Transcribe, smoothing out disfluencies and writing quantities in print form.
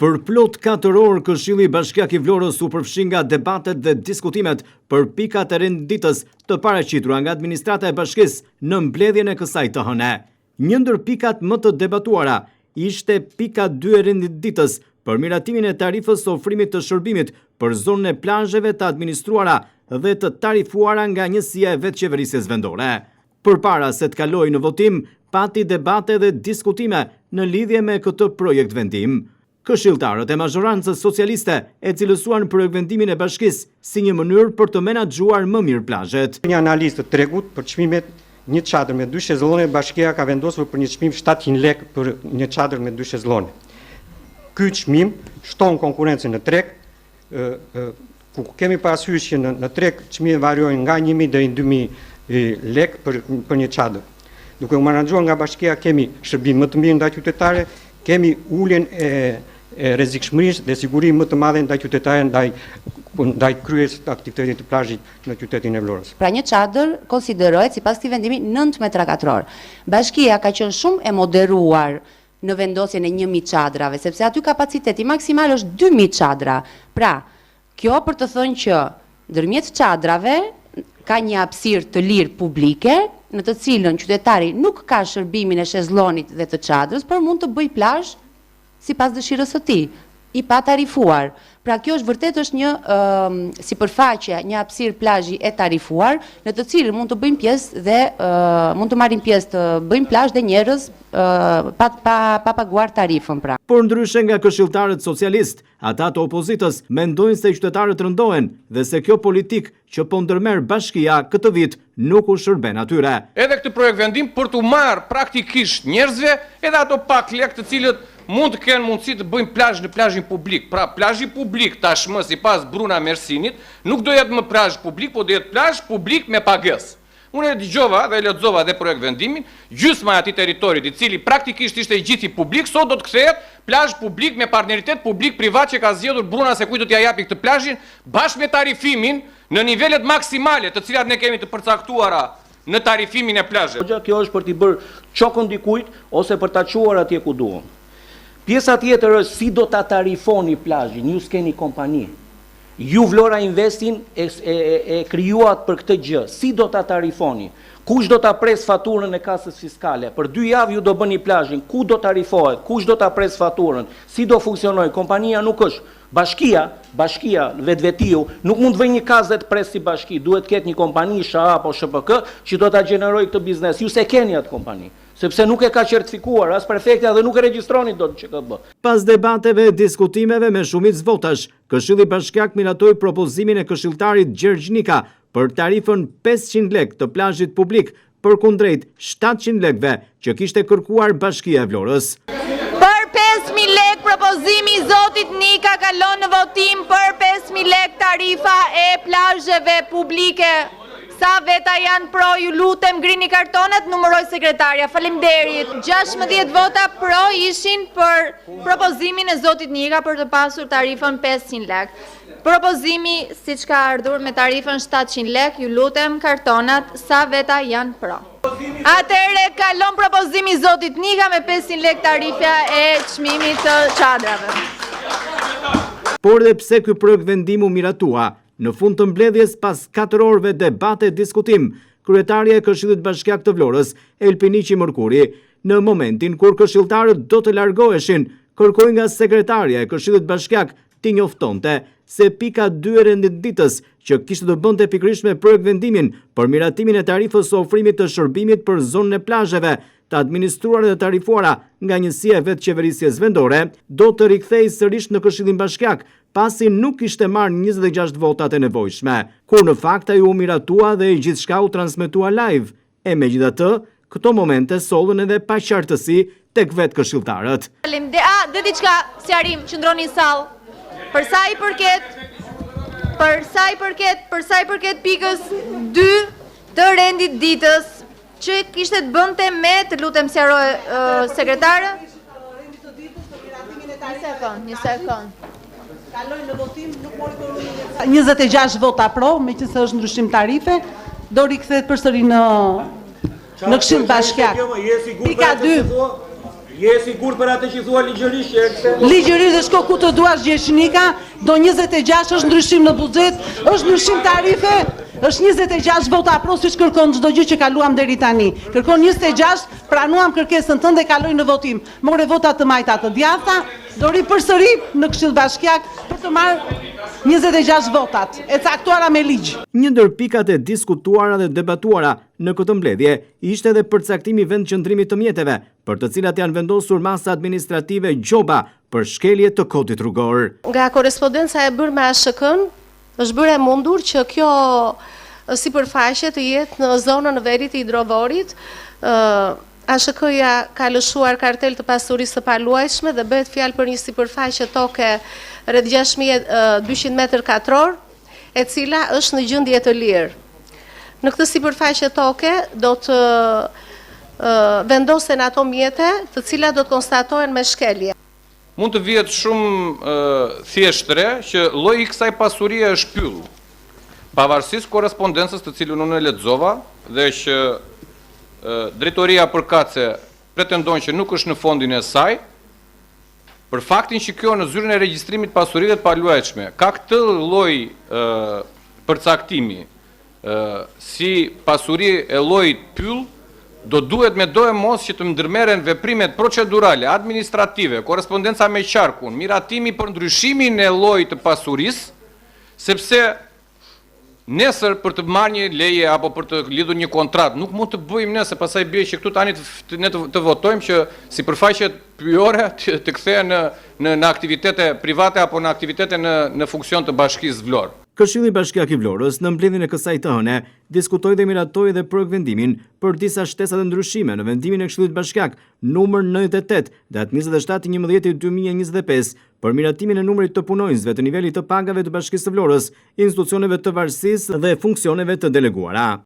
Për plot 4 orë, Këshilli Bashkiak i Vlorës u përfshi nga debatet dhe diskutimet për pikat e renditës të paraqitura nga administrata e bashkisë në mbledhjen e kësaj të hëne. Një ndër pikat më të debatuara ishte pika 2 e renditës për miratimin e tarifës së ofrimit të shërbimit për zonën e plazheve të administruara dhe të tarifuara nga njësia e vetëqeverisjes vendore. Përpara se të kalojë në votim, pati debate dhe diskutime në lidhje me këtë projekt vendim. Këshilltarët e mazhorancës socialiste e cilësuan projekt vendimin e bashkisë si një mënyrë për të menaxhuar më mirë plazhet. Një analizë të tregut për çmimet, një çadër me 2 shezllone, Bashkia ka vendosur për një çmim 700 lekë për një çadër me 2 shezllone. Ky çmim shton konkurrencën në treg, ku kemi parasysh që në treg çmimet variojnë nga 1000 deri në 2000 lekë për një çadër. Duke u menaxhuar nga Bashkia, kemi shërbim më të mirë ndaj qytetarëve, kemi uljen e rrezikshmërisë dhe siguri më të madhe ndaj qytetarëve ndaj kryes të aktivitetit të plazhit në qytetin e Vlorës. Pra një çadër konsiderohet sipas këtij vendimi 9 metra katror. Bashkia ka qenë shumë e moderuar në vendosjen e 1000 çadrave, sepse aty kapaciteti maksimal është 2000 çadra. Pra, kjo për të thënë që ndërmjet çadrave ka një hapësirë të lirë publike, në të cilën qytetari nuk ka shërbimin e shezllonit dhe të çadrës, por mund të bëj plazh sipas dëshirës së tij, i pa tarifuar. Pra kjo është vërtet është një sipërfaqe, një hapësirë plazhi e tarifuar, në të cilën mund të bëjmë pjesë dhe mund të marrin pjesë të bëjmë plazh dhe njerëz pa paguar tarifën pra. Por ndryshe nga këshilltarët socialist, ata të opozitës mendojnë se qytetarët rëndohen dhe se kjo politik që po ndërmerr Bashkia këtë vit nuk u shërben atyre. Edhe këtë projekt vendim për të marrë praktikisht njerëzve edhe ato pak lekë të cilët mund të kenë mundësi të bëjmë plazh në plazhin publik. Pra plazhi publik tashmë sipas Bruna Mersinit nuk do jetë më plazh publik, por do jetë plazh publik me pagesë. Unë e dëgjova dhe lexova dhe projekt vendimin, gjysma e atij territorit i cili praktikisht ishte gjithë i publik, sot do të kthehet plazh publik me partneritet publik-privat që ka zgjedhur Bruna se kujt do t'ia japi këtë plazhin bashkë me tarifimin në nivelet maksimale, të cilat ne kemi të përcaktuara në tarifimin e plazheve. Kjo është për t'i bërë çokën dikujt ose për ta çuar atje ku duam. Pjesa tjetër është si do ta tarifoni plazhin, ju s'keni kompani. Ju Vlora Investin e krijuat për këtë gjë. Si do ta tarifoni? Kush do ta pres faturën e kasës fiskale? Për 2 javë ju do bëni plazhin. Ku do tarifohet? Kush do ta pres faturën? Si do funksionojë? Kompania nuk është. Bashkia vetvetiu nuk mund të vëjë një kazë të pres si bashki. Duhet të ketë një kompani SHA apo SHPK që do ta gjenerojë këtë biznes. Ju se keni atë kompani, sepse nuk e ka certifikuar as prefekta dhe nuk e regjistroni dot ÇKB. Pas debateve e diskutimeve me shumicë votash, Këshilli Bashkiak miratoi propozimin e këshilltarit Gjergj Nika për tarifën 500 lekë të plazhit publik përkundrejt 700 lekëve që kishte kërkuar Bashkia e Vlorës. Për 5.000 lekë propozimi i zotit Nika kalon në votim për 5.000 lekë tarifa e plazheve publike. Sa veta janë pro, ju lutem ngrini kartonet, numëroj sekretarja. Faleminderit. 16 vota pro ishin për propozimin e zotit Nika për të pasur tarifën 500 lekë. Propozimi siç ka ardhur me tarifën 700 lekë, ju lutem kartonat, sa veta janë pro. Atëherë kalon propozimi i zotit Nika me 500 lekë tarifja e çmimit të çadrave. Por dhe pse ky projekt vendim u miratua, në fund të mbledhjes pas 4 orëve debate e diskutim, kryetaria e Këshillit Bashkiak të Vlorës, Elpiniqi Mërkuri, në momentin kur këshilltarët do të largoheshin, kërkoi nga sekretaria e Këshillit Bashkiak t'i njoftonte se pika 2 e renditës që kishte të bënte pikërisht me projekt vendimin për miratimin e tarifës së ofrimit të shërbimit për zonën e plazheve të administruara dhe tarifuara nga njësia e vetëqeverisjes vendore, do të rikthehej sërish në Këshillin Bashkiak, pasi nuk kishte marrë 26 votat e nevojshme, kur në fakt ai u miratua dhe gjithçka u transmetua live. E megjithatë, këto momente sollën edhe paqartësi tek vetë këshilltarët. Dhe diçka sqarim, qëndroni në sallë. Për sa i përket pikës 2 të rendit ditës, që kishte të bënte me, të lutem sqaroj sekretare. Një sekond. Kalojnë në votim, nuk mori kërë 26 vota pro, me që se është ndryshim tarife, do rikthehet përsëri në Këshill Bashkiak. Pika 2. Je sigurt për atë që thua ligjërisht që Ligjërisht dhe shko ku të duash Gjeçnika, do 26 është ndryshim në buxhet, është ndryshim tarife, është 26 vota pro siç kërkon çdo gjë që kaluam deri tani. Kërkon 26, pranuam kërkesën tënde, kaloi në votim. More vota të majta të djathta, do ri përsëri në Këshill Bashkiak për të marrë 26 votat, e caktuara me ligj. Një ndër pikat e diskutuara dhe debatuara në këtë mbledhje ishte edhe përcaktimi vendqëndrimit të mjeteve, për të cilat janë vendosur masa administrative gjoba për shkelje të kodit rrugor. Nga korespondenca e bërë me ASHK-n, është bërë e mundur që kjo sipërfaqe të jetë në zonën e verit të hidrovorit. ASHK-ja ka lëshuar kartel të pasurisë të paluajtshme dhe bëhet fjalë për një sipërfaqe toke rreth 6200 metër katror, e cila është në gjendje të lirë. Në këtë sipërfaqe toke do të vendosen ato mjete të cilat do të konstatohen me shkelje. Mund të vihet shumë thjeshtre që lloji i kësaj pasurie është pyll. Pavarësisht korrespondencës të cilën unë e lexova dhe që drejtoria përkatëse pretendon që nuk është në fondin e saj, për faktin që kjo në zyrën e regjistrimit pasurive të paluajtshme ka këtë lloj përcaktimi si pasuri e llojit pyll, do duhet me do e mos që të ndërmerren veprimet procedurale, administrative, korrespondenca me qarkun, miratimi për ndryshimin e llojit të pasurisë, sepse nesër për të marrë një leje apo për të lidhur një kontratë nuk mund të bëjmë ne, se pastaj bie që këtu tani ne të votojmë që sipërfaqet pyjore të kthehen në aktivitete private apo në aktivitete në funksion të Bashkisë Vlorë. Këshilli Bashkiak i Vlorës në mbledhjen e kësaj të hëne diskutoi dhe miratoi dhe projektvendimin për disa shtesa dhe ndryshime në vendimin e Këshillit Bashkiak numër 98 datë 27/11/2025 për miratimin e numrit të punonjësve të nivelit të pagave të Bashkisë së Vlorës, institucioneve të varësisë dhe funksioneve të deleguara.